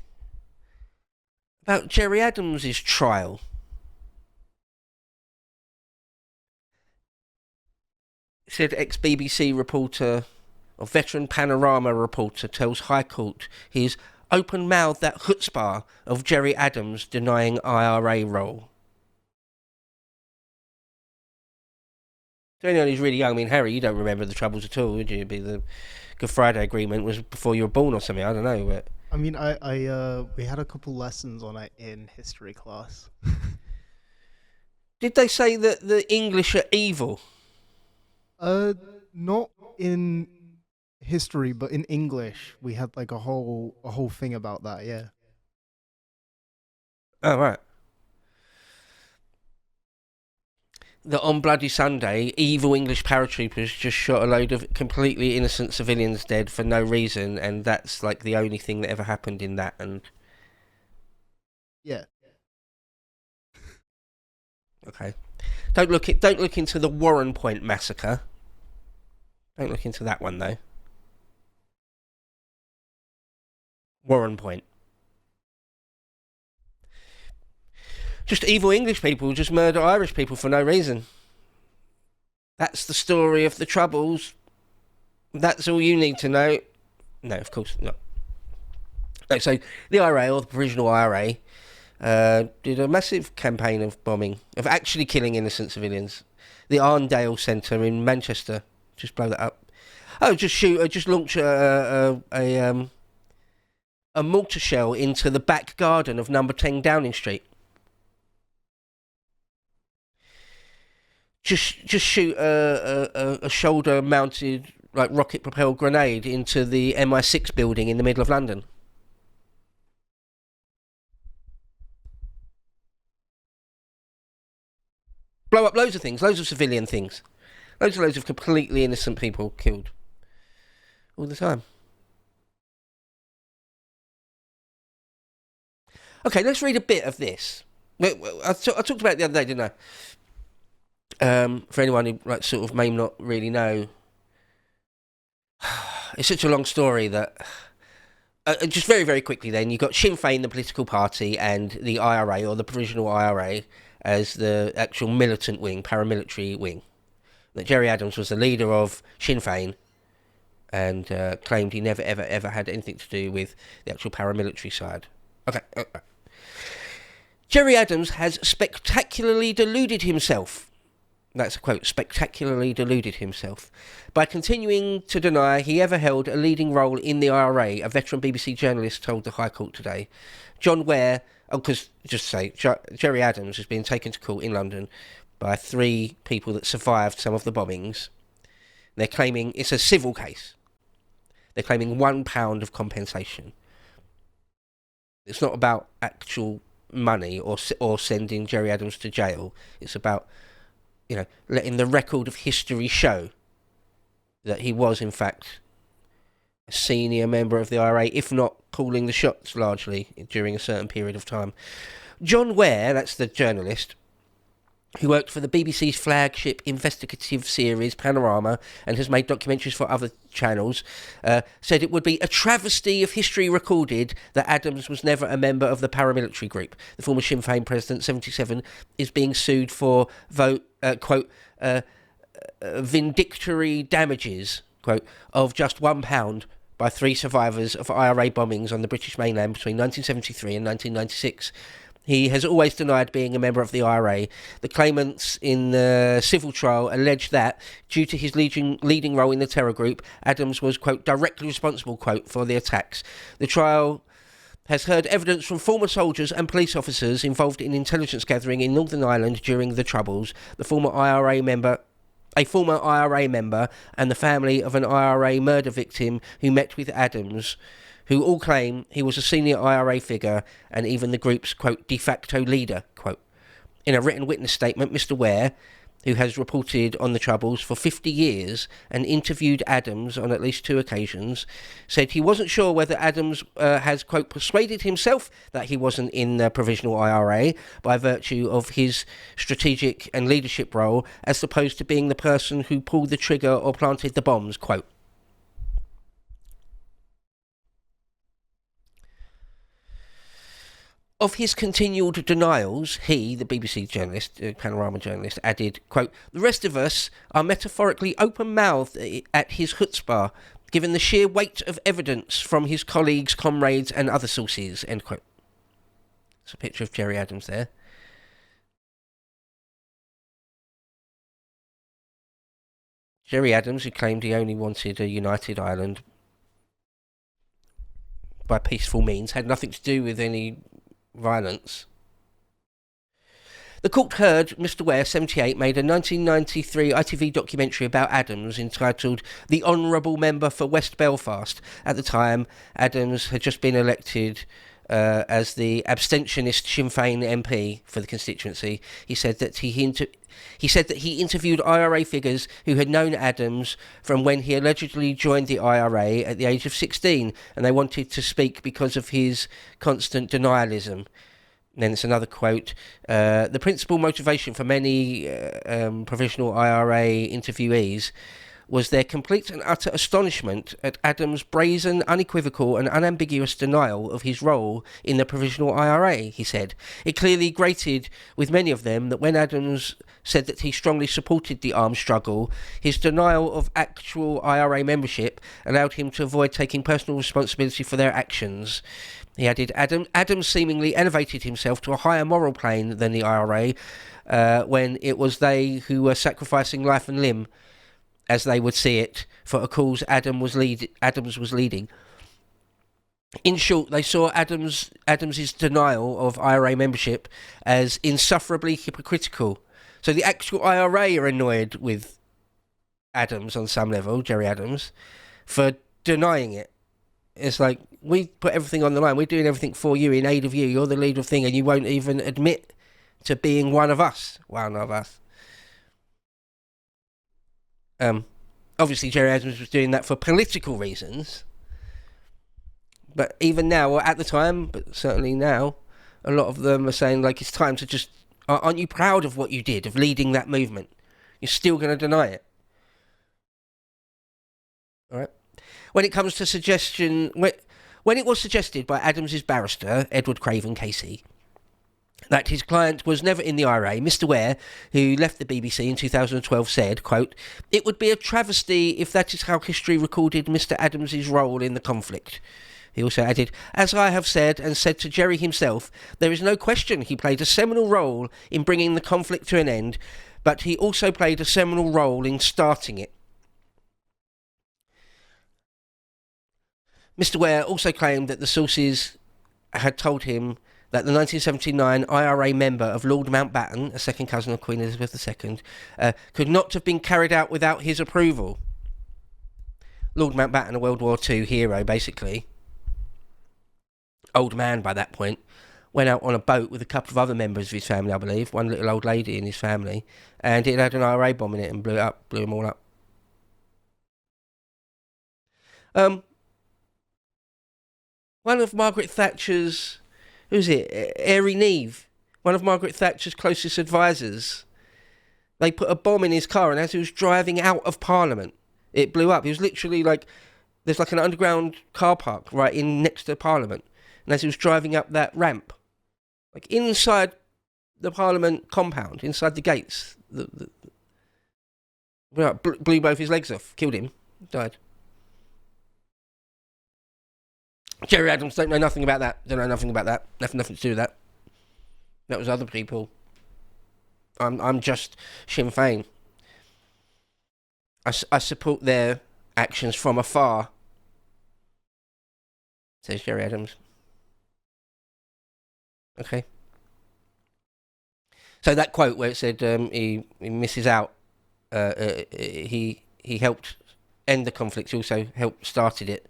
S1: about Gerry Adams' trial. It said ex-BBC reporter, or veteran Panorama reporter, tells High Court he's open-mouthed that chutzpah of Gerry Adams denying IRA role. To anyone who's really young, I mean, Harry, you don't remember the Troubles at all, would you? The Good Friday Agreement was before you were born or something, I don't know. But
S2: I mean, we had a couple lessons on it in history class.
S1: Did they say that the English are evil?
S2: Not in history, but in English, we had like a whole thing about that. Yeah.
S1: Oh, right. That on Bloody Sunday, evil English paratroopers just shot a load of completely innocent civilians dead for no reason, and that's like the only thing that ever happened in that. And
S2: yeah.
S1: Okay. Don't look into the Warren Point massacre. Don't look into that one though. Warren Point. Just evil English people just murder Irish people for no reason. That's the story of the Troubles. That's all you need to know. No, of course not. No, so the IRA, or the Provisional IRA, did a massive campaign of bombing, of actually killing innocent civilians. The Arndale Centre in Manchester, just blow that up. Oh, just launch a mortar shell into the back garden of number 10 Downing Street. Just shoot a shoulder-mounted, like, rocket-propelled grenade into the MI6 building in the middle of London. blow up loads of things, loads of civilian things, loads of completely innocent people killed all the time. Okay, let's read a bit of this. I talked about it the other day, didn't I? For anyone who sort of may not really know, it's such a long story that just very, very quickly then, you've got Sinn Féin, the political party, and the IRA, or the Provisional IRA, as the actual militant wing, paramilitary wing. That Gerry Adams was the leader of Sinn Féin and claimed he never, ever, ever had anything to do with the actual paramilitary side. Okay. Gerry Adams has spectacularly deluded himself. That's a quote, spectacularly deluded himself, by continuing to deny he ever held a leading role in the IRA, a veteran BBC journalist told the High Court today. John Ware, Gerry Adams has been taken to court in London by 3 people that survived some of the bombings. They're claiming it's a civil case. They're claiming £1 of compensation. It's not about actual money or sending Gerry Adams to jail. It's about, letting the record of history show that he was, in fact, a senior member of the IRA, if not calling the shots largely during a certain period of time. John Ware, that's the journalist, who worked for the BBC's flagship investigative series Panorama and has made documentaries for other channels, said it would be a travesty if history recorded that Adams was never a member of the paramilitary group. The former Sinn Féin president, 77, is being sued for, quote, vindictory damages, quote, of just £1 by 3 survivors of IRA bombings on the British mainland between 1973 and 1996. He has always denied being a member of the IRA. The claimants in the civil trial alleged that, due to his leading role in the terror group, Adams was, quote, directly responsible, quote, for the attacks. The trial has heard evidence from former soldiers and police officers involved in intelligence gathering in Northern Ireland during the Troubles. A former IRA member and the family of an IRA murder victim who met with Adams, who all claim he was a senior IRA figure and even the group's, quote, de facto leader, quote. In a written witness statement, Mr. Ware, who has reported on the Troubles for 50 years and interviewed Adams on at least 2 occasions, said he wasn't sure whether Adams has, quote, persuaded himself that he wasn't in the Provisional IRA by virtue of his strategic and leadership role, as opposed to being the person who pulled the trigger or planted the bombs, quote. Of his continued denials, he, the BBC journalist, Panorama journalist, added, quote, the rest of us are metaphorically open-mouthed at his chutzpah, given the sheer weight of evidence from his colleagues, comrades and other sources, end quote. It's a picture of Gerry Adams there. Gerry Adams, who claimed he only wanted a united Ireland by peaceful means, had nothing to do with any violence. The court heard Mr. Ware, 78, made a 1993 ITV documentary about Adams entitled The Honourable Member for West Belfast. At the time, Adams had just been elected as the abstentionist Sinn Féin MP for the constituency. He said that he interviewed IRA figures who had known Adams from when he allegedly joined the IRA at the age of 16, and they wanted to speak because of his constant denialism. And then it's another quote. The principal motivation for many provisional IRA interviewees was their complete and utter astonishment at Adams' brazen, unequivocal and unambiguous denial of his role in the Provisional IRA, he said. It clearly grated with many of them that when Adams said that he strongly supported the armed struggle, his denial of actual IRA membership allowed him to avoid taking personal responsibility for their actions. He added, Adams seemingly elevated himself to a higher moral plane than the IRA when it was they who were sacrificing life and limb, as they would see it, for a cause Adams was leading. In short, they saw Adams's denial of IRA membership as insufferably hypocritical. So the actual IRA are annoyed with Adams on some level, Gerry Adams, for denying it. It's like, we put everything on the line, we're doing everything for you, in aid of you, you're the leader of thing, and you won't even admit to being one of us. Obviously, Gerry Adams was doing that for political reasons. But even now, or at the time, but certainly now, a lot of them are saying, like, it's time to just... Aren't you proud of what you did, of leading that movement? You're still going to deny it. All right? When it comes to suggestion... When it was suggested by Adams's barrister, Edward Craven Casey, that his client was never in the IRA, Mr. Ware, who left the BBC in 2012, said, quote, "It would be a travesty if that is how history recorded Mr. Adams's role in the conflict." He also added, "As I have said, and said to Gerry himself, there is no question he played a seminal role in bringing the conflict to an end, but he also played a seminal role in starting it." Mr. Ware also claimed that the sources had told him that the 1979 IRA member of Lord Mountbatten, a second cousin of Queen Elizabeth II, could not have been carried out without his approval. Lord Mountbatten, a World War II hero, basically, old man by that point, went out on a boat with a couple of other members of his family, I believe, one little old lady in his family, and it had an IRA bomb in it and blew them all up. One of Margaret Thatcher's, who's it, Airy Neve, one of Margaret Thatcher's closest advisors, they put a bomb in his car, and as he was driving out of Parliament, it blew up. He was literally like, there's like an underground car park right in next to Parliament. And as he was driving up that ramp, like inside the Parliament compound, inside the gates, blew both his legs off, killed him, died. Gerry Adams, don't know nothing about that. Nothing to do with that. That was other people. I'm just Sinn Féin. I support their actions from afar, says Gerry Adams. Okay. So that quote where it said he misses out, he helped end the conflict. He also helped started it.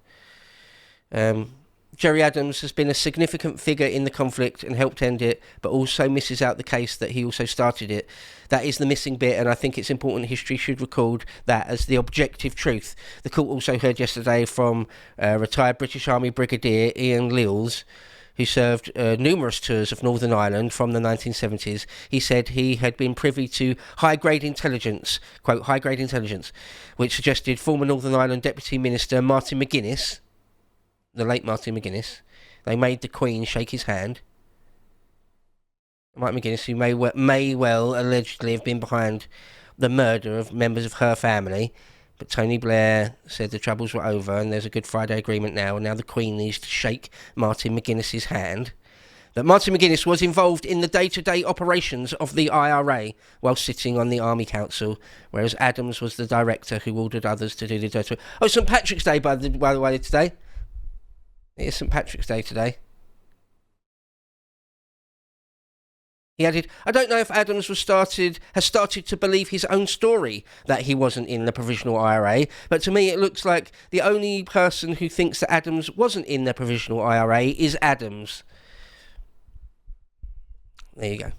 S1: Gerry Adams has been a significant figure in the conflict and helped end it, but also misses out the case that he also started it. That is the missing bit, and I think it's important history should record that as the objective truth. The court also heard yesterday from retired British Army Brigadier Ian Lills, who served numerous tours of Northern Ireland from the 1970s. He said he had been privy to high-grade intelligence, quote, high-grade intelligence, which suggested former Northern Ireland Deputy Minister Martin McGuinness, the late Martin McGuinness, they made the Queen shake his hand. Martin McGuinness, who may well allegedly have been behind the murder of members of her family, but Tony Blair said the troubles were over and there's a Good Friday Agreement now, and now the Queen needs to shake Martin McGuinness's hand. That Martin McGuinness was involved in the day-to-day operations of the IRA while sitting on the Army Council, whereas Adams was the director who ordered others to do the dirty work. Oh, St. Patrick's Day, by the way, today. It is St. Patrick's Day today. He added, "I don't know if Adams has started to believe his own story that he wasn't in the Provisional IRA, but to me it looks like the only person who thinks that Adams wasn't in the Provisional IRA is Adams." There you go.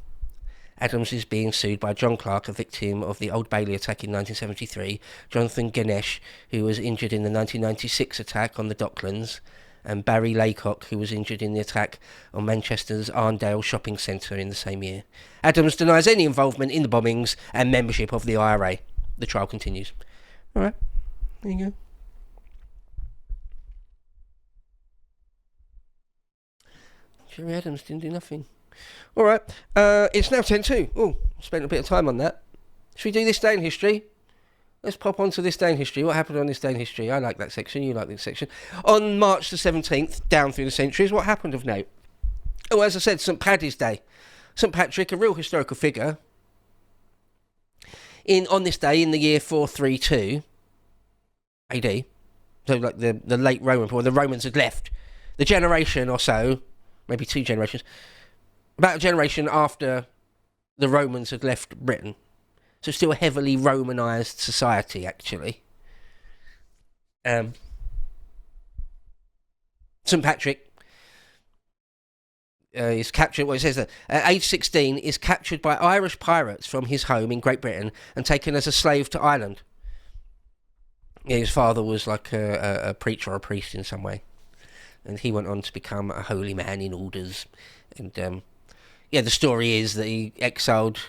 S1: Adams is being sued by John Clark, a victim of the Old Bailey attack in 1973, Jonathan Ganesh, who was injured in the 1996 attack on the Docklands, and Barry Laycock, who was injured in the attack on Manchester's Arndale shopping centre in the same year. Adams denies any involvement in the bombings and membership of the IRA. The trial continues. All right, there you go. Gerry Adams didn't do nothing. All right, it's now 10:02. Oh, spent a bit of time on that. Should we do this day in history? Let's pop on to this day in history. What happened on this day in history? I like that section. You like this section. On March the 17th, down through the centuries, what happened of note? Oh, as I said, St. Paddy's Day. St. Patrick, a real historical figure. On this day, in the year 432 AD, so like the late Roman, or the Romans had left. The generation or so, maybe 2 generations, about a generation after the Romans had left Britain. So still a heavily Romanised society, actually. St. Patrick is captured, it says that, at age 16, is captured by Irish pirates from his home in Great Britain and taken as a slave to Ireland. Yeah, his father was like a preacher or a priest in some way, and he went on to become a holy man in orders. And yeah, the story is that he exiled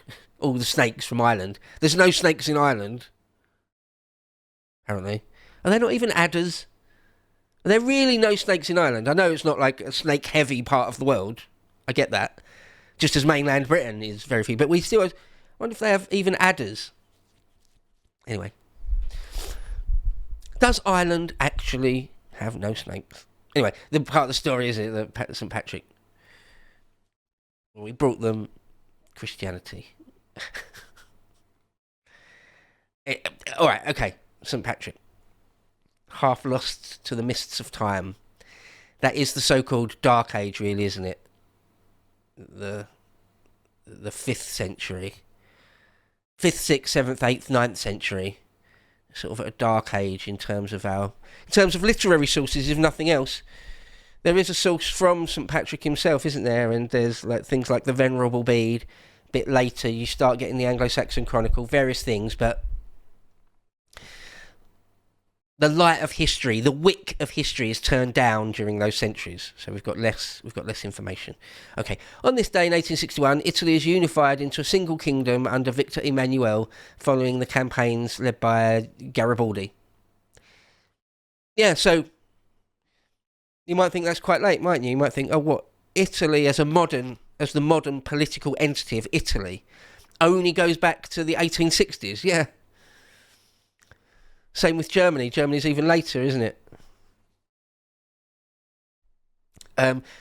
S1: all the snakes from Ireland. There's no snakes in Ireland, apparently. Are there not even adders? Are there really no snakes in Ireland? I know it's not like a snake-heavy part of the world. I get that. Just as mainland Britain is very few. But we still... I wonder if they have even adders. Anyway. Does Ireland actually have no snakes? Anyway, the part of the story is that St. Patrick... We brought them Christianity. Alright, okay. St. Patrick. Half lost to the mists of time. That is the so-called Dark Age, really, isn't it? The 5th century. 5th, 6th, 7th, 8th, 9th century. Sort of a dark age in terms of literary sources, if nothing else. There is a source from St. Patrick himself, isn't there? And there's like things like the Venerable Bede. A bit later, you start getting the Anglo-Saxon Chronicle, various things, but the light of history, the wick of history is turned down during those centuries. So we've got less information. Okay, on this day in 1861, Italy is unified into a single kingdom under Victor Emmanuel following the campaigns led by Garibaldi. Yeah, so you might think that's quite late, mightn't you? You might think, oh, what? Italy as the modern political entity of Italy only goes back to the 1860s. Yeah. Same with Germany. Germany's even later, isn't it?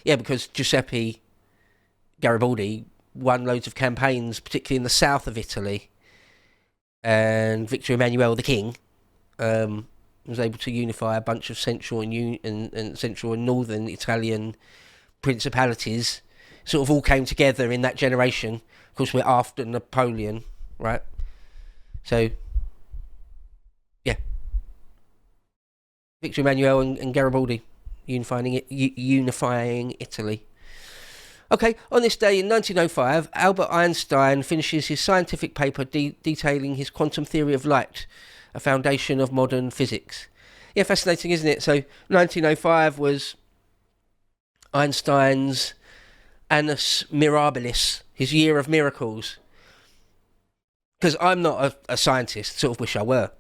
S1: Yeah, because Giuseppe Garibaldi won loads of campaigns, particularly in the south of Italy. And Victor Emmanuel, the king, was able to unify a bunch of central and central and northern Italian principalities. Sort of all came together in that generation. Of course, we're after Napoleon, right? So, yeah. Victor Emmanuel and Garibaldi unifying Italy. Okay, on this day in 1905, Albert Einstein finishes his scientific paper detailing his quantum theory of light, a foundation of modern physics. Yeah, fascinating, isn't it? So 1905 was Einstein's Annus Mirabilis, his year of miracles. Because I'm not a scientist, sort of wish I were.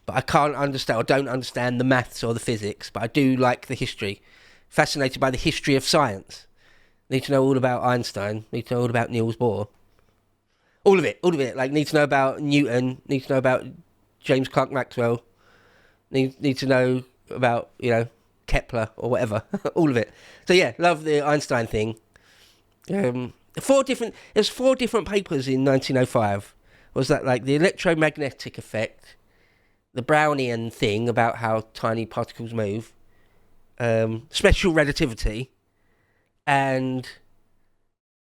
S1: But I can't understand, or don't understand the maths or the physics, but I do like the history. Fascinated by the history of science. Need to know all about Einstein, need to know all about Niels Bohr. All of it. Like, need to know about Newton, need to know about James Clerk Maxwell, need to know about, Kepler or whatever. All of it. So yeah, love the Einstein thing. There's 4 different papers in 1905. Was that like the electromagnetic effect, the Brownian thing about how tiny particles move, special relativity, and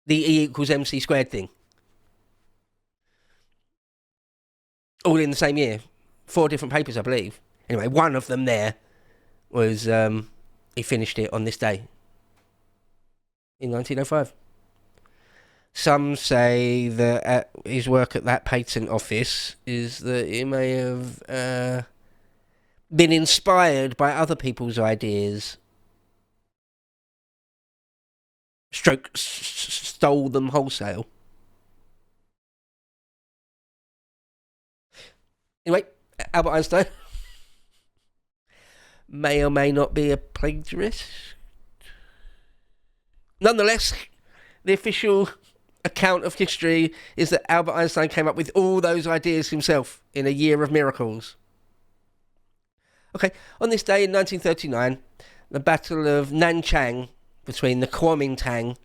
S1: the E equals MC squared thing. All in the same year. 4 different papers, I believe. Anyway, one of them there was, he finished it on this day in 1905. Some say that his work at that patent office is that he may have been inspired by other people's ideas, stole them wholesale. Anyway, Albert Einstein may or may not be a plagiarist. Nonetheless, the official account of history is that Albert Einstein came up with all those ideas himself in a year of miracles. Okay, on this day in 1939, the Battle of Nanchang between the Kuomintang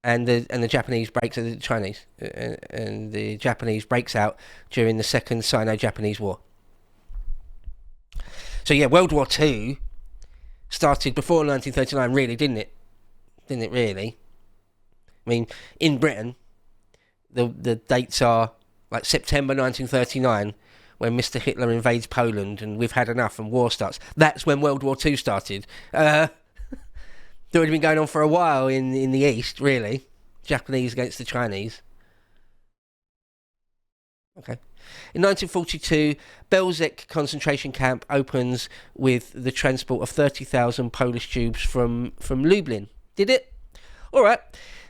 S1: and the Japanese breaks the Chinese and the Japanese breaks out during the Second Sino-Japanese War. So yeah, World War II started before 1939, really, didn't it? Didn't it really? I mean, in Britain, the dates are like September 1939, when Mr. Hitler invades Poland and we've had enough and war starts. That's when World War II started. It would have been going on for a while in the East, really. Japanese against the Chinese. Okay. In 1942, Belzec concentration camp opens with the transport of 30,000 Polish Jews from Lublin. Did it? All right.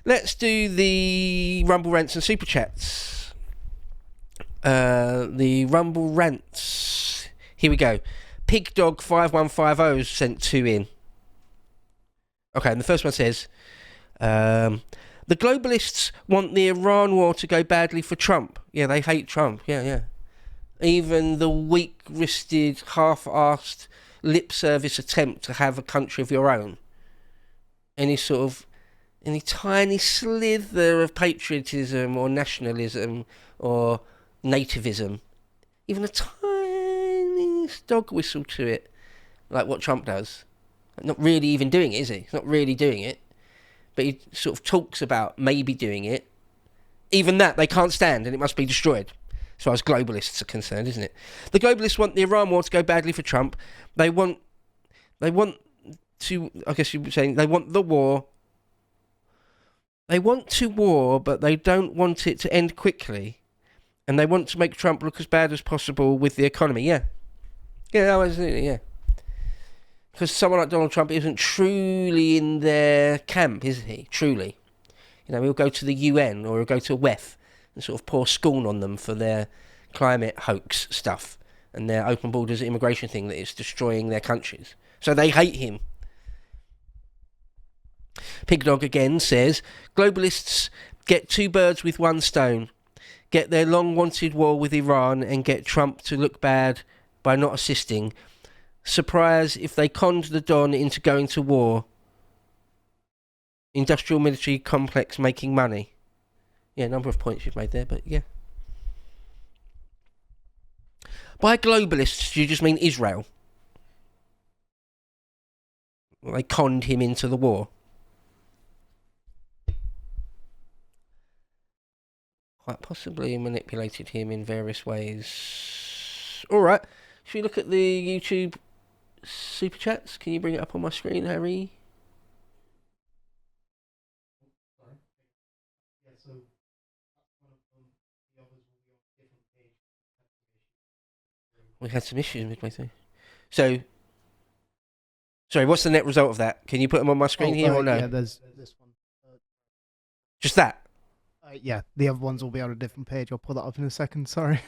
S1: Let's do the Rumble Rants and Super Chats. The Rumble Rants. Here we go. Pig Dog 5150 sent 2 in. Okay, and the first one says, the globalists want the Iran war to go badly for Trump. Yeah, they hate Trump. Yeah. Even the weak-wristed, half-arsed lip service attempt to have a country of your own. Any tiny slither of patriotism or nationalism or nativism. Even a tiny dog whistle to it. Like what Trump does. Not really even doing it, is he? He's not really doing it. But he sort of talks about maybe doing it. Even that they can't stand, and it must be destroyed. As far as globalists are concerned, isn't it? The globalists want the Iran war to go badly for Trump. They want to, I guess you were saying, they want the war. They want to war, but they don't want it to end quickly. And they want to make Trump look as bad as possible with the economy. Yeah, absolutely, yeah. Because someone like Donald Trump isn't truly in their camp, is he? Truly. You know, he'll go to the UN or he'll go to WEF and sort of pour scorn on them for their climate hoax stuff and their open borders immigration thing that is destroying their countries. So they hate him. Pig Dog again says, globalists get 2 birds with 1 stone. Get their long-wanted war with Iran and get Trump to look bad by not assisting. Surprise if they conned the Don into going to war. Industrial military complex making money. Yeah, a number of points you've made there, but yeah. By globalists, do you just mean Israel? They conned him into the war. Quite possibly manipulated him in various ways. Alright, should we look at the YouTube Super Chats? Can you bring it up on my screen, Harry? We had some issues midway through. So, sorry, what's the net result of that? Can you put them on my screen here or no?
S2: Yeah, there's this one.
S1: Just that?
S2: Yeah, the other ones will be on a different page. I'll pull that up in a second, sorry.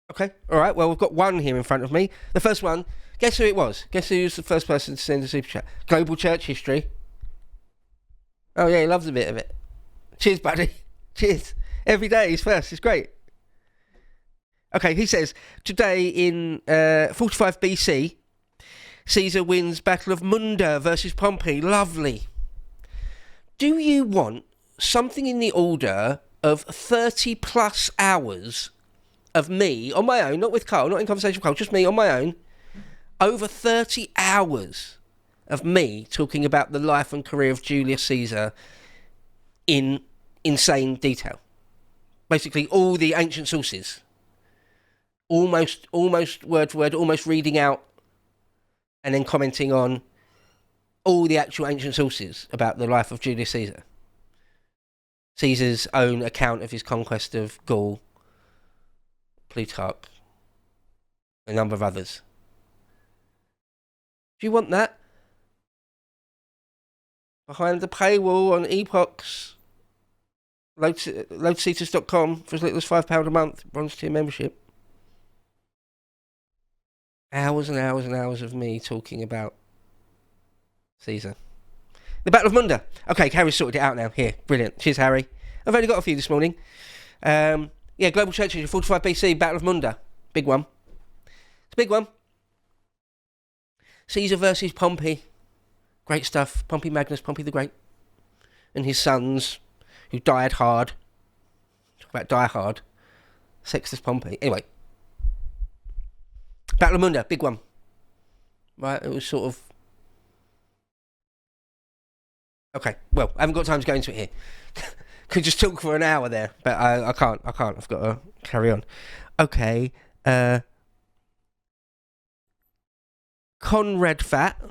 S1: Okay, alright, well, we've got one here in front of me. The first one, guess who it was? Guess who was the first person to send a super chat? Global Church History. Oh, yeah, he loves a bit of it. Cheers, buddy. Cheers. Every day he's first. It's great. Okay, he says, today in 45 BC, Caesar wins Battle of Munda versus Pompey. Lovely. Do you want something in the order of 30 plus hours of me on my own, not with Carl, not in conversation with Carl, just me on my own, over 30 hours of me talking about the life and career of Julius Caesar in insane detail? Basically all the ancient sources. Almost word for word, almost reading out and then commenting on all the actual ancient sources about the life of Julius Caesar. Caesar's own account of his conquest of Gaul, Plutarch, a number of others. Do you want that? Behind the paywall on Epoch's lotuseaters.com for as little as £5 a month, bronze tier membership. Hours and hours and hours of me talking about Caesar. The Battle of Munda. Okay, Harry's sorted it out now. Here, brilliant. Cheers, Harry. I've only got a few this morning. Yeah, Global Church History, 45 BC, Battle of Munda. Big one. It's a big one. Caesar versus Pompey. Great stuff. Pompey Magnus, Pompey the Great. And his sons, who died hard. Talk about die hard. Sextus Pompey. Anyway. Battle of Munda, big one. Right, it was sort of... Okay, well, I haven't got time to go into it here. Could just talk for an hour there, but I can't. I've got to carry on. Okay, Conrad Fat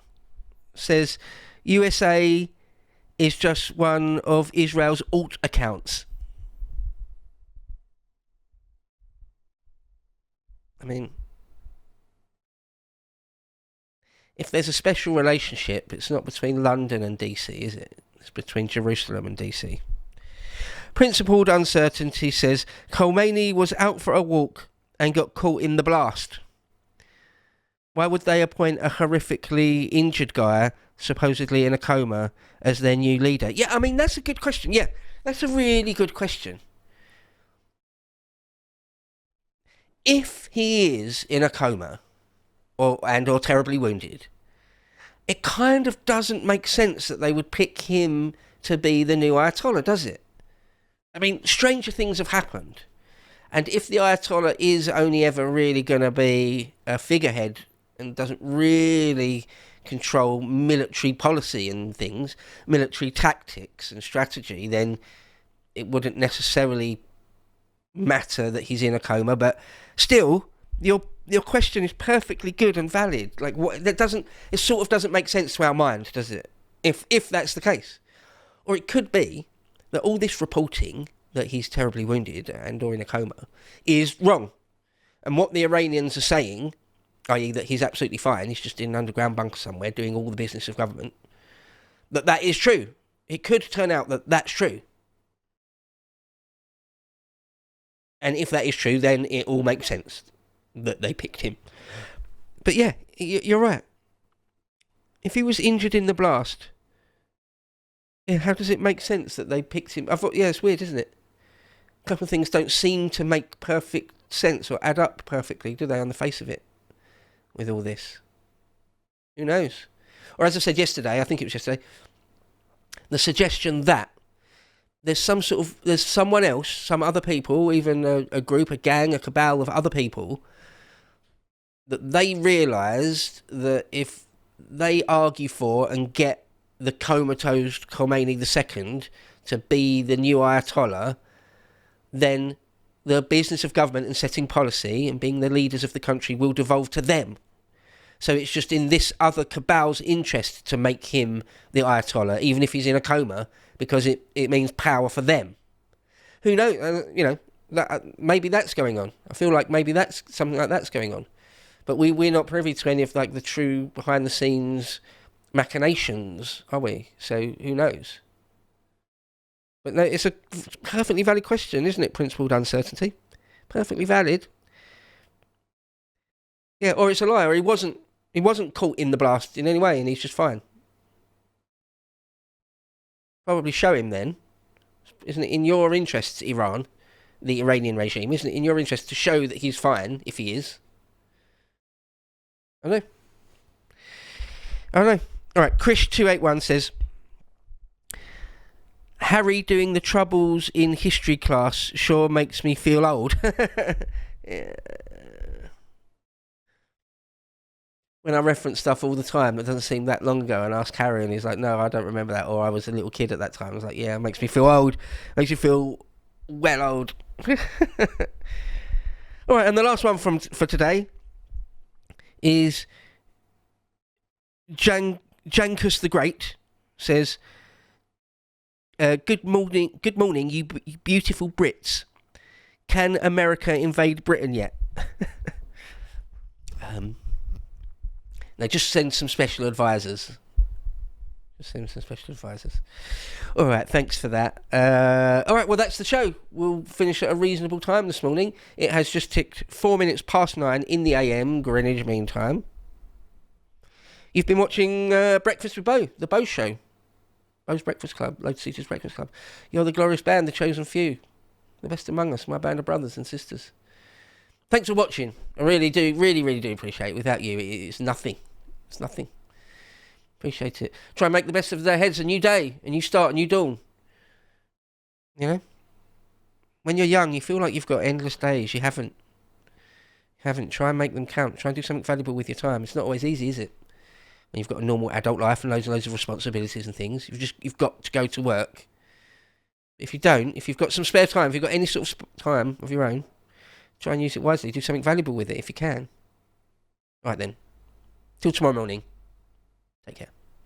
S1: says, USA is just one of Israel's alt accounts. I mean, if there's a special relationship, it's not between London and DC, is it? It's between Jerusalem and DC. Principled Uncertainty says Khomeini was out for a walk and got caught in the blast. Why would they appoint a horrifically injured guy, supposedly in a coma, as their new leader? Yeah, I mean, that's a good question. Yeah, that's a really good question. If he is in a coma or terribly wounded, it kind of doesn't make sense that they would pick him to be the new Ayatollah, does it? I mean, stranger things have happened. And if the Ayatollah is only ever really going to be a figurehead and doesn't really control military policy and things, military tactics and strategy, then it wouldn't necessarily matter that he's in a coma. But still, your question is perfectly good and valid. Like, what, it sort of doesn't make sense to our mind, does it? If that's the case. Or it could be that all this reporting that he's terribly wounded and or in a coma is wrong. And what the Iranians are saying, i.e. that he's absolutely fine, he's just in an underground bunker somewhere doing all the business of government, that is true. It could turn out that that's true. And if that is true, then it all makes sense that they picked him. But yeah, you're right. If he was injured in the blast, yeah, how does it make sense that they picked him? I thought, yeah, it's weird, isn't it? A couple of things don't seem to make perfect sense or add up perfectly, do they, on the face of it, with all this? Who knows? Or as I said yesterday, I think it was yesterday, the suggestion that there's someone else, some other people, even a group, a gang, a cabal of other people, that they realised that if they argue for and get the comatose Khomeini II to be the new Ayatollah, then the business of government and setting policy and being the leaders of the country will devolve to them. So it's just in this other cabal's interest to make him the Ayatollah, even if he's in a coma, because it means power for them. Who knows? Maybe that's going on. I feel like maybe that's something like that's going on. But we're not privy to any of like the true behind-the-scenes machinations, are we? So who knows? But no, it's a perfectly valid question, isn't it? Principled uncertainty, perfectly valid. Yeah, or it's a lie, or he wasn't caught in the blast in any way, and he's just fine. Probably show him then, isn't it? In your interests, Iran, the Iranian regime, isn't it? In your interest to show that he's fine if he is. I know. All right, Krish281 says, Harry doing the troubles in history class sure makes me feel old. Yeah. When I reference stuff all the time that doesn't seem that long ago and ask Harry and he's like, no, I don't remember that, or I was a little kid at that time. I was like, yeah, it makes me feel old. Makes you feel well old. All right, and the last one for today is Jankus the Great says, good morning, you beautiful Brits. Can America invade Britain yet? No, just send some special advisors. All right, thanks for that. All right, well, that's the show. We'll finish at a reasonable time this morning. It has just ticked 4 minutes past 9 in the AM, Greenwich Mean Time. You've been watching Breakfast with Beau, the Beau Show. Beau's Breakfast Club, Lotus Breakfast Club. You're the glorious band, the chosen few. The best among us, my band of brothers and sisters. Thanks for watching. I really do appreciate it. Without you, it's nothing. It's nothing. Appreciate it. Try and make the best of their heads. A new day, a new start, a new dawn. You know? When you're young, you feel like you've got endless days. You haven't. Try and make them count. Try and do something valuable with your time. It's not always easy, is it? When you've got a normal adult life and loads of responsibilities and things. You've got to go to work. If you don't, if you've got some spare time, if you've got any sort of time of your own, try and use it wisely. Do something valuable with it if you can. Right then. Till tomorrow morning. Take care.